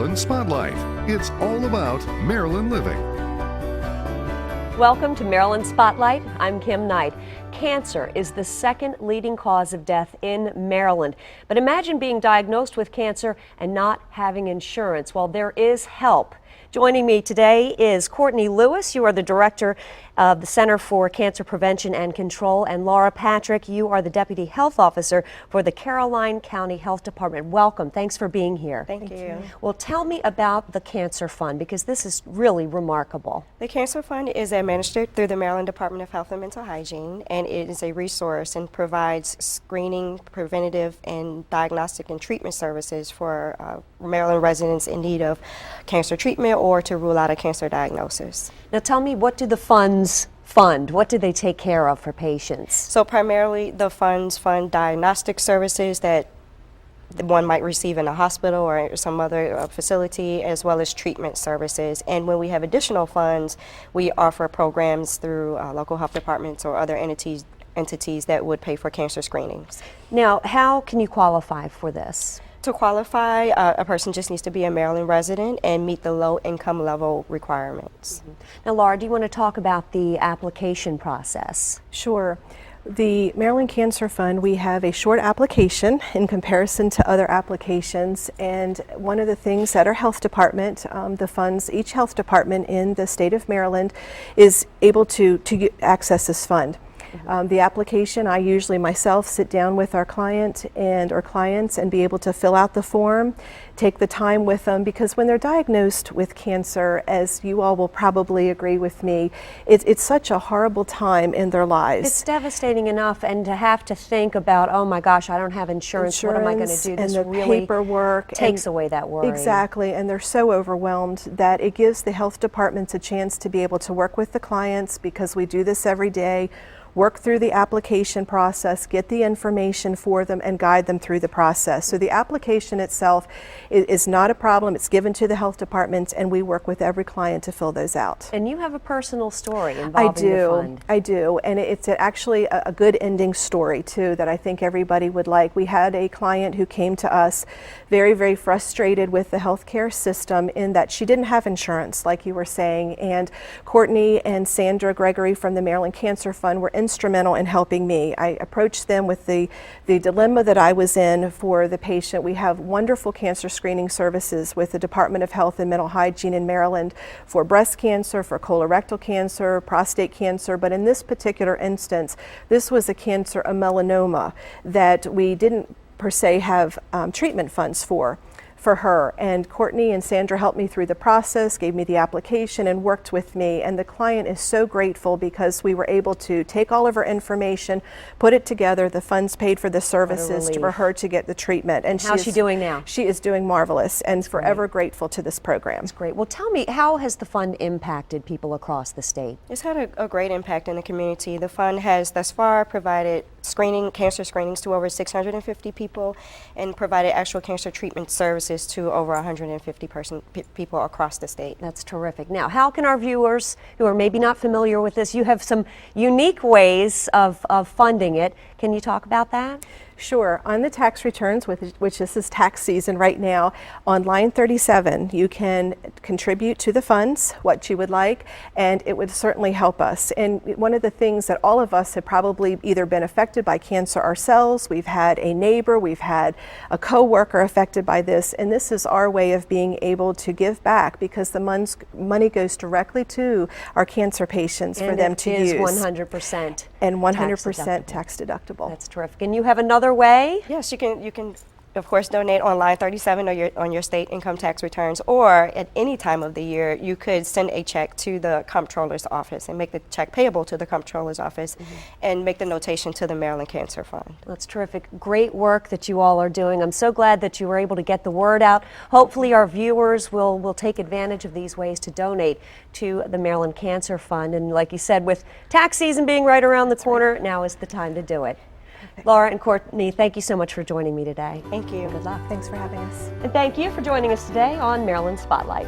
Maryland Spotlight. It's all about Maryland living. Welcome to Maryland Spotlight. I'm Kim Knight. Cancer is the second leading cause of death in Maryland. But imagine being diagnosed with cancer and not having insurance. Well, there is help. Joining me today is Courtney Lewis. You are the director of the Center for Cancer Prevention and Control, and Laura Patrick, you are the deputy health officer for the Caroline County Health Department. Welcome. Thanks for being here. Thank you. Well, tell me about the Cancer Fund, because this is really remarkable. The Cancer Fund is administered through the Maryland Department of Health and Mental Hygiene, and it is a resource and provides screening, preventative, and diagnostic and treatment services for Maryland residents in need of cancer treatment or to rule out a cancer diagnosis. Now tell me, what do the funds fund? What do they take care of for patients? So primarily the funds fund diagnostic services that one might receive in a hospital or some other facility, as well as treatment services. And when we have additional funds, we offer programs through local health departments or other entities that would pay for cancer screenings. Now, how can you qualify for this? To qualify, a person just needs to be a Maryland resident and meet the low income level requirements. Now, Laura, do you want to talk about the application process? Sure. The Maryland Cancer Fund, we have a short application in comparison to other applications, and one of the things that our health department, each health department in the state of Maryland is able to access this fund. The application, I usually myself sit down with our client or clients and be able to fill out the form, take the time with them, because when they're diagnosed with cancer, as you all will probably agree with me, it's such a horrible time in their lives. It's devastating enough, and to have to think about, oh my gosh, I don't have insurance, what am I going to do? This and the really paperwork takes away that worry. Exactly, and they're so overwhelmed that it gives the health departments a chance to be able to work with the clients, because we do this every day. Work through the application process, get the information for them, and guide them through the process. So the application itself is not a problem. It's given to the health department, and we work with every client to fill those out. And you have a personal story involving the fund. I do, and it's actually a good ending story too that I think everybody would like. We had a client who came to us very, very frustrated with the healthcare system in that she didn't have insurance, like you were saying, and Courtney and Sandra Gregory from the Maryland Cancer Fund were instrumental in helping me. I approached them with the dilemma that I was in for the patient. We have wonderful cancer screening services with the Department of Health and Mental Hygiene in Maryland for breast cancer, for colorectal cancer, prostate cancer, but in this particular instance, this was a cancer, a melanoma, that we didn't per se have treatment funds for her, and Courtney and Sandra helped me through the process, gave me the application, and worked with me, and the client is so grateful because we were able to take all of her information, put it together, the funds paid for the services for her to get the treatment. And how's she doing now? She is doing marvelous and forever grateful to this program. That's great. Well, tell me, how has the fund impacted people across the state? It's had a great impact in the community. The fund has thus far provided cancer screenings to over 650 people and provided actual cancer treatment services to over 150 people across the state. That's terrific. Now, how can our viewers who are maybe not familiar with this, you have some unique ways of funding it. Can you talk about that? Sure. On the tax returns, which this is tax season right now, on line 37, you can contribute to the funds what you would like, and it would certainly help us. And one of the things that all of us have probably either been affected by cancer ourselves, we've had a neighbor, we've had a coworker affected by this, and this is our way of being able to give back, because the money goes directly to our cancer patients for them to use. And it is 100% and 100% tax deductible. That's terrific. And you have another way? Yes, you can of course donate on line 37 on your state income tax returns, or at any time of the year you could send a check to the comptroller's office and make the check payable to the comptroller's office and make the notation to the Maryland Cancer Fund. That's terrific. Great work that you all are doing. I'm so glad that you were able to get the word out. Hopefully our viewers will take advantage of these ways to donate to the Maryland Cancer Fund. And like you said, with tax season being right around the corner, now is the time to do it. Laura and Courtney, thank you so much for joining me today. Thank you. Good luck. Thanks for having us. And thank you for joining us today on Maryland Spotlight.